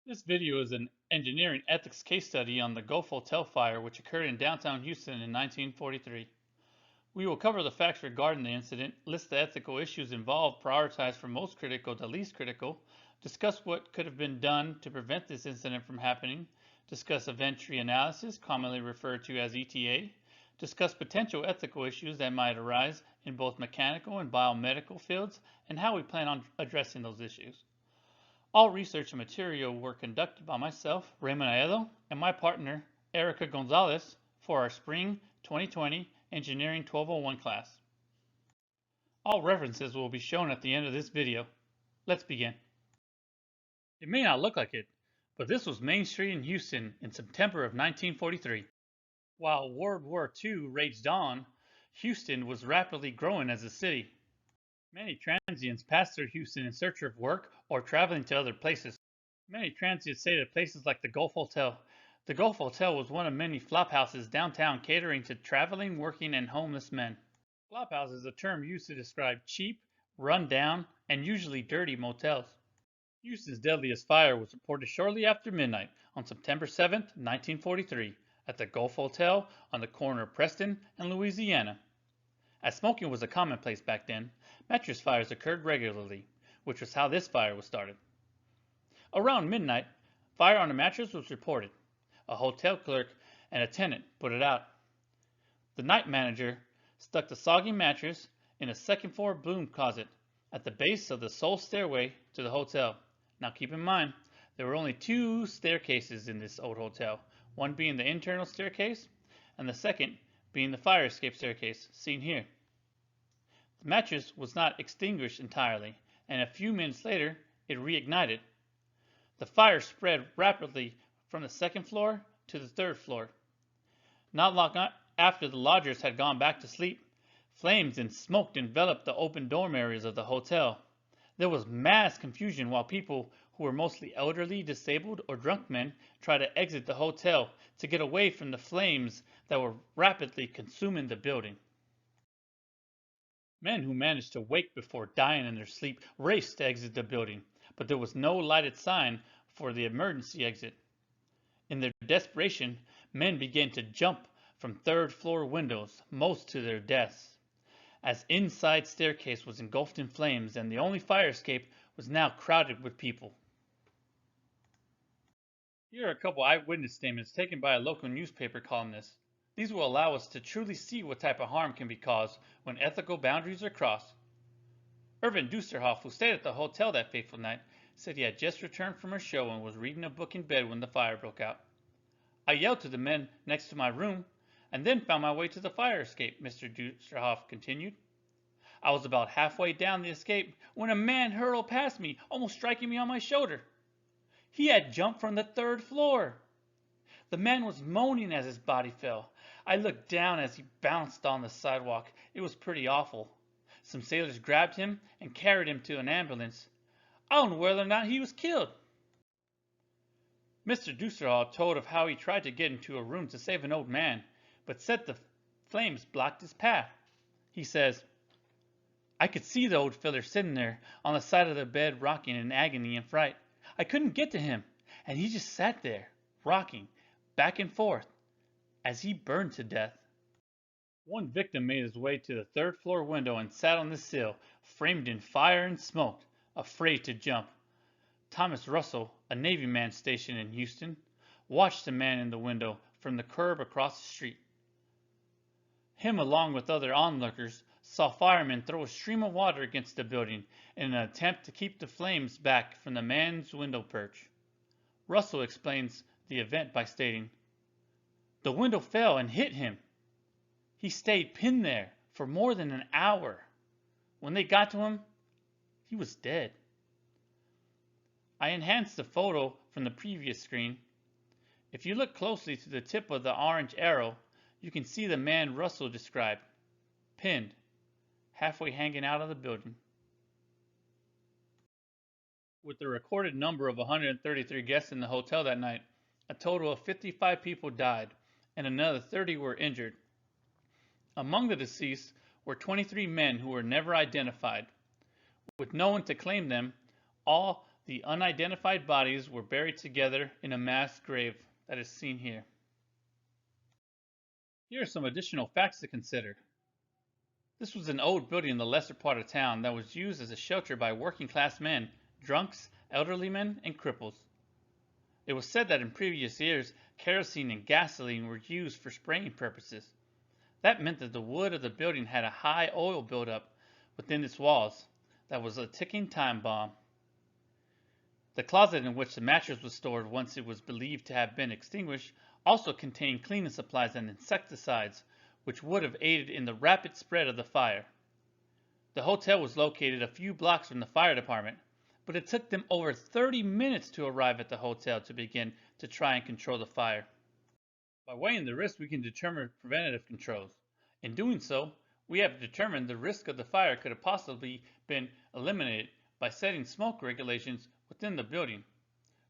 This video is an engineering ethics case study on the Gulf Hotel fire which occurred in downtown Houston in 1943. We will cover the facts regarding the incident, list the ethical issues involved, prioritize from most critical to least critical, discuss what could have been done to prevent this incident from happening, discuss event tree analysis, commonly referred to as ETA, discuss potential ethical issues that might arise in both mechanical and biomedical fields, and how we plan on addressing those issues. All research and material were conducted by myself, Raymond Aedo, and my partner, Erica Gonzalez, for our Spring 2020 Engineering 1201 class. All references will be shown at the end of this video. Let's begin. It may not look like it, but this was Main Street in Houston in September of 1943. While World War II raged on, Houston was rapidly growing as a city. Many transients passed through Houston in search of work or traveling to other places. Many transients stayed at places like the Gulf Hotel. The Gulf Hotel was one of many flop houses downtown catering to traveling, working, and homeless men. Flop house is a term used to describe cheap, run-down, and usually dirty motels. Houston's deadliest fire was reported shortly after midnight on September 7, 1943, at the Gulf Hotel on the corner of Preston and Louisiana. As smoking was a commonplace back then, mattress fires occurred regularly, which was how this fire was started. Around midnight, fire on a mattress was reported. A hotel clerk and a tenant put it out. The night manager stuck the soggy mattress in a second-floor broom closet at the base of the sole stairway to the hotel. Now keep in mind, there were only two staircases in this old hotel, one being the internal staircase and the second being the fire escape staircase, seen here. The mattress was not extinguished entirely, and a few minutes later it reignited. The fire spread rapidly from the second floor to the third floor. Not long after the lodgers had gone back to sleep, flames and smoke enveloped the open dorm areas of the hotel. There was mass confusion while people who were mostly elderly, disabled, or drunk men tried to exit the hotel to get away from the flames that were rapidly consuming the building. Men who managed to wake before dying in their sleep raced to exit the building, but there was no lighted sign for the emergency exit. In their desperation, men began to jump from third-floor windows, most to their deaths, as inside staircase was engulfed in flames and the only fire escape was now crowded with people. Here are a couple eyewitness statements taken by a local newspaper columnist. These will allow us to truly see what type of harm can be caused when ethical boundaries are crossed. Irvin Dusterhoff, who stayed at the hotel that fateful night, said he had just returned from a show and was reading a book in bed when the fire broke out. I yelled to the men next to my room and then found my way to the fire escape, Mr. Dusterhoff continued. I was about halfway down the escape when a man hurtled past me, almost striking me on my shoulder. He had jumped from the third floor. The man was moaning as his body fell. I looked down as he bounced on the sidewalk. It was pretty awful. Some sailors grabbed him and carried him to an ambulance. I don't know whether or not he was killed. Mr. Dusterhoff told of how he tried to get into a room to save an old man, but said the flames blocked his path. He says, I could see the old filler sitting there on the side of the bed rocking in agony and fright. I couldn't get to him, and he just sat there, rocking back and forth as he burned to death. One victim made his way to the third-floor window and sat on the sill, framed in fire and smoke, afraid to jump. Thomas Russell, a Navy man stationed in Houston, watched the man in the window from the curb across the street. Him, along with other onlookers, saw firemen throw a stream of water against the building in an attempt to keep the flames back from the man's window perch. Russell explains the event by stating, the window fell and hit him. He stayed pinned there for more than an hour. When they got to him, he was dead. I enhanced the photo from the previous screen. If you look closely to the tip of the orange arrow, you can see the man Russell described, pinned, halfway hanging out of the building. With the recorded number of 133 guests in the hotel that night, a total of 55 people died and another 30 were injured. Among the deceased were 23 men who were never identified. With no one to claim them, all The unidentified bodies were buried together in a mass grave that is seen here. Here are some additional facts to consider. This was an old building in the lesser part of town that was used as a shelter by working class men, drunks, elderly men, and cripples. It was said that in previous years, kerosene and gasoline were used for spraying purposes. That meant that the wood of the building had a high oil buildup within its walls. That was a ticking time bomb. The closet in which the mattress was stored once it was believed to have been extinguished also contained cleaning supplies and insecticides, which would have aided in the rapid spread of the fire. The hotel was located a few blocks from the fire department, but it took them over 30 minutes to arrive at the hotel to begin to try and control the fire. By weighing the risk, we can determine preventative controls. In doing so, we have determined the risk of the fire could have possibly been eliminated by setting smoke regulations within the building.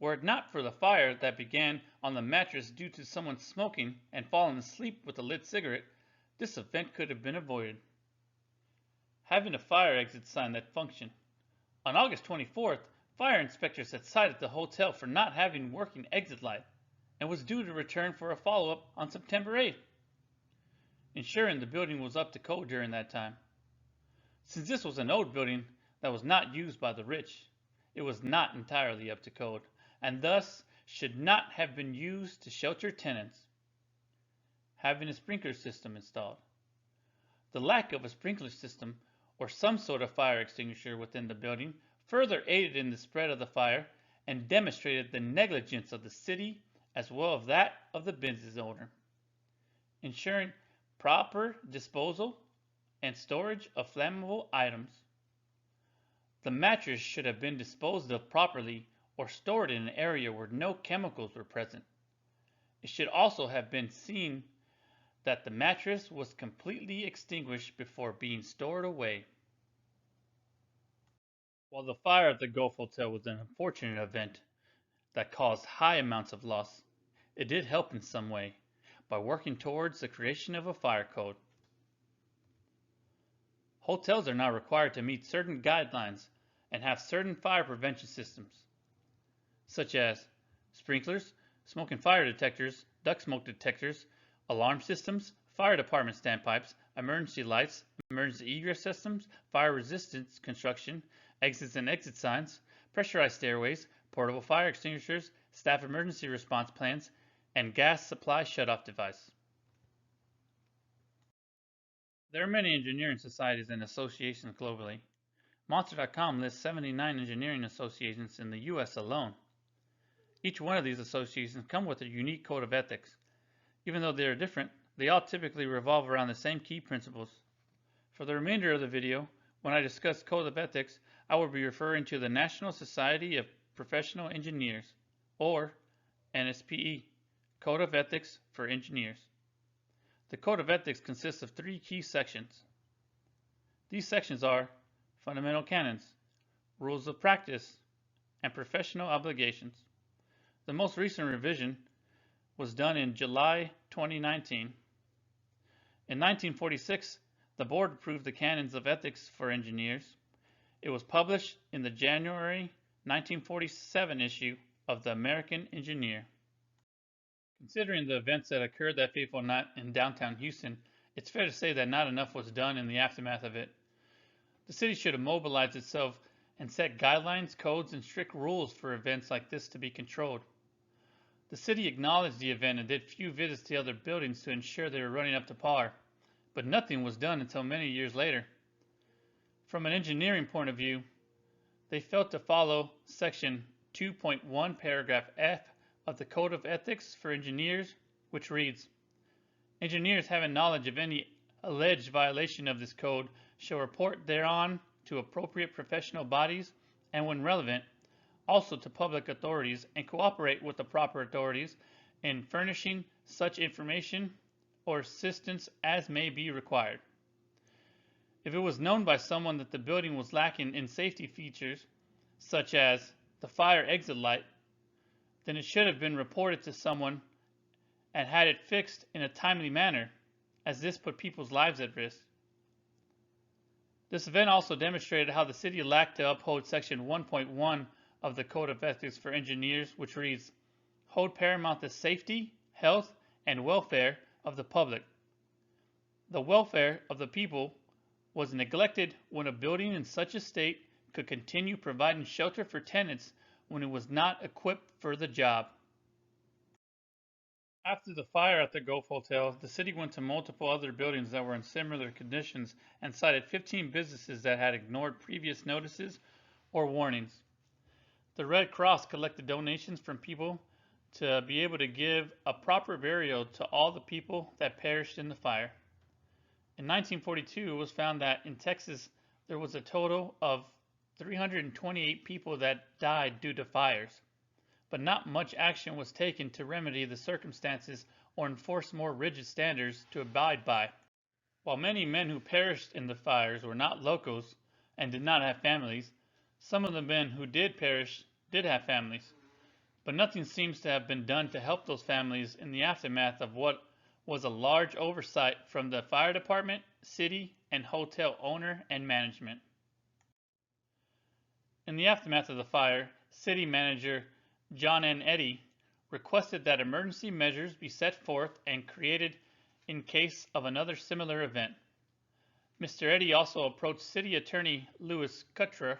Were it not for the fire that began on the mattress due to someone smoking and falling asleep with a lit cigarette, this event could have been avoided. Having a fire exit sign that functioned. On August 24th, fire inspectors had cited the hotel for not having working exit light and was due to return for a follow-up on September 8th, ensuring the building was up to code during that time. Since this was an old building that was not used by the rich, it was not entirely up to code, and thus should not have been used to shelter tenants. Having a sprinkler system installed. The lack of a sprinkler system or some sort of fire extinguisher within the building further aided in the spread of the fire and demonstrated the negligence of the city as well as that of the business owner. Ensuring proper disposal and storage of flammable items. The mattress should have been disposed of properly or stored in an area where no chemicals were present. It should also have been seen that the mattress was completely extinguished before being stored away. While the fire at the Gulf Hotel was an unfortunate event that caused high amounts of loss, it did help in some way by working towards the creation of a fire code. Hotels are now required to meet certain guidelines and have certain fire prevention systems, such as sprinklers, smoke and fire detectors, duct smoke detectors, alarm systems, fire department standpipes, emergency lights, emergency egress systems, fire resistance construction, exits and exit signs, pressurized stairways, portable fire extinguishers, staff emergency response plans, and gas supply shutoff device. There are many engineering societies and associations globally. Monster.com lists 79 engineering associations in the US alone. Each one of these associations come with a unique code of ethics. Even though they are different, they all typically revolve around the same key principles. For the remainder of the video, when I discuss code of ethics, I will be referring to the National Society of Professional Engineers, or NSPE, Code of Ethics for Engineers. The Code of Ethics consists of 3 key sections. These sections are Fundamental Canons, Rules of Practice, and Professional Obligations. The most recent revision was done in July 2019. In 1946, the board approved the Canons of Ethics for Engineers. It was published in the January 1947 issue of the American Engineer. Considering the events that occurred that fateful night in downtown Houston, it's fair to say that not enough was done in the aftermath of it. The city should have mobilized itself and set guidelines, codes, and strict rules for events like this to be controlled. The city acknowledged the event and did few visits to other buildings to ensure they were running up to par, but nothing was done until many years later. From an engineering point of view, they failed to follow Section 2.1 paragraph F of the Code of Ethics for Engineers, which reads, engineers having knowledge of any alleged violation of this code shall report thereon to appropriate professional bodies and, when relevant, also to public authorities, and cooperate with the proper authorities in furnishing such information or assistance as may be required. If it was known by someone that the building was lacking in safety features, such as the fire exit light, then it should have been reported to someone and had it fixed in a timely manner, as this put people's lives at risk. This event also demonstrated how the city lacked to uphold Section 1.1 of the Code of Ethics for Engineers, which reads, hold paramount the safety, health, and welfare of the public. The welfare of the people was neglected when a building in such a state could continue providing shelter for tenants when it was not equipped for the job. After the fire at the Gulf Hotel, the city went to multiple other buildings that were in similar conditions and cited 15 businesses that had ignored previous notices or warnings. The Red Cross collected donations from people to be able to give a proper burial to all the people that perished in the fire. In 1942, it was found that in Texas there was a total of 328 people that died due to fires, but not much action was taken to remedy the circumstances or enforce more rigid standards to abide by. While many men who perished in the fires were not locals and did not have families, some of the men who did perish did have families, but nothing seems to have been done to help those families in the aftermath of what was a large oversight from the fire department, city, and hotel owner and management. In the aftermath of the fire, city manager John N. Eddy requested that emergency measures be set forth and created in case of another similar event. Mr. Eddy also approached City Attorney Louis Cutrer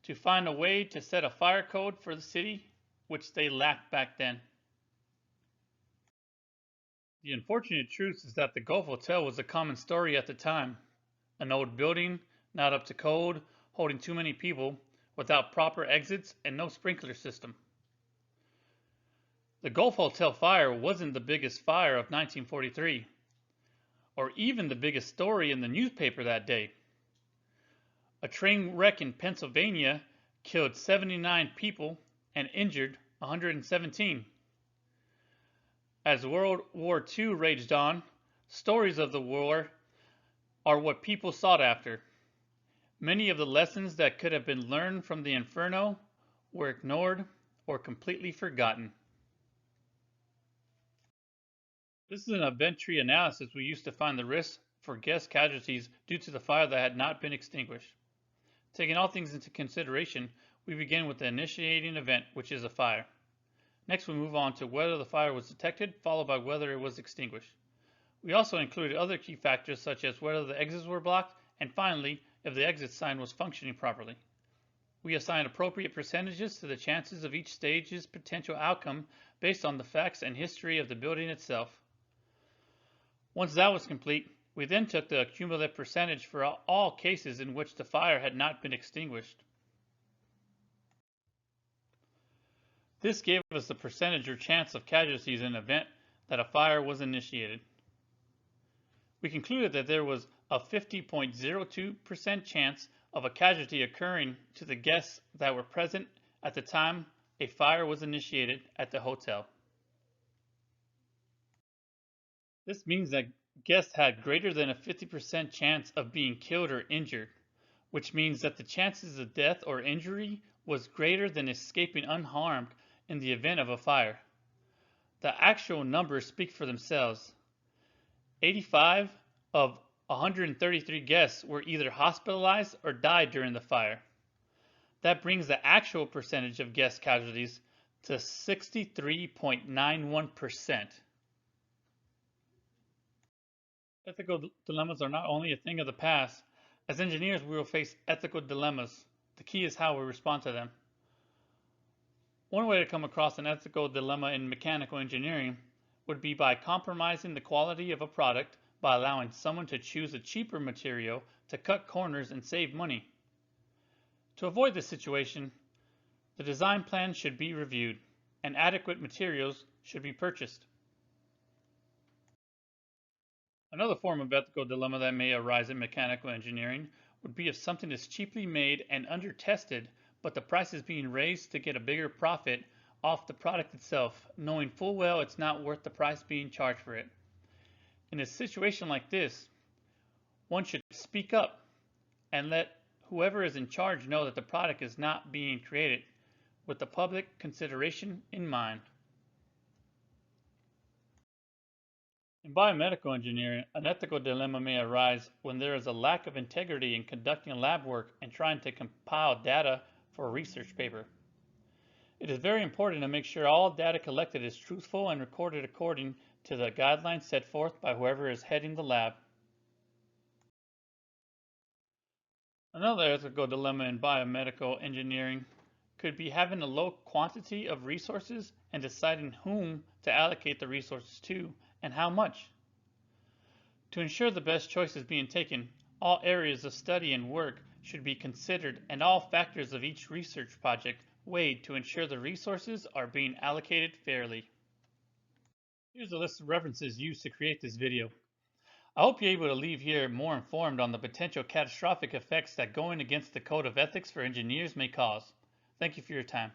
to find a way to set a fire code for the city, which they lacked back then. The unfortunate truth is that the Gulf Hotel was a common story at the time. An old building, not up to code, holding too many people, without proper exits and no sprinkler system. The Gulf Hotel fire wasn't the biggest fire of 1943, or even the biggest story in the newspaper that day. A train wreck in Pennsylvania killed 79 people and injured 117. As World War II raged on, stories of the war are what people sought after. Many of the lessons that could have been learned from the inferno were ignored or completely forgotten. This is an event tree analysis we used to find the risks for guest casualties due to the fire that had not been extinguished. Taking all things into consideration, we begin with the initiating event, which is a fire. Next, we move on to whether the fire was detected, followed by whether it was extinguished. We also included other key factors such as whether the exits were blocked, and finally, if the exit sign was functioning properly. We assigned appropriate percentages to the chances of each stage's potential outcome based on the facts and history of the building itself. Once that was complete, we then took the cumulative percentage for all cases in which the fire had not been extinguished. This gave us the percentage or chance of casualties in an event that a fire was initiated. We concluded that there was a 50.02% chance of a casualty occurring to the guests that were present at the time a fire was initiated at the hotel. This means that guests had greater than a 50% chance of being killed or injured, which means that the chances of death or injury was greater than escaping unharmed in the event of a fire. The actual numbers speak for themselves. 85 of 133 guests were either hospitalized or died during the fire. That brings the actual percentage of guest casualties to 63.91%. Ethical dilemmas are not only a thing of the past. As engineers, we will face ethical dilemmas. The key is how we respond to them. One way to come across an ethical dilemma in mechanical engineering would be by compromising the quality of a product by allowing someone to choose a cheaper material to cut corners and save money. To avoid this situation, the design plan should be reviewed and adequate materials should be purchased. Another form of ethical dilemma that may arise in mechanical engineering would be if something is cheaply made and under-tested, but the price is being raised to get a bigger profit off the product itself, knowing full well it's not worth the price being charged for it. In a situation like this, one should speak up and let whoever is in charge know that the product is not being created with the public consideration in mind. In biomedical engineering, an ethical dilemma may arise when there is a lack of integrity in conducting lab work and trying to compile data for a research paper. It is very important to make sure all data collected is truthful and recorded according to the guidelines set forth by whoever is heading the lab. Another ethical dilemma in biomedical engineering could be having a low quantity of resources and deciding whom to allocate the resources to and how much. To ensure the best choice is being taken, all areas of study and work should be considered and all factors of each research project weighed to ensure the resources are being allocated fairly. Here's a list of references used to create this video. I hope you're able to leave here more informed on the potential catastrophic effects that going against the code of ethics for engineers may cause. Thank you for your time.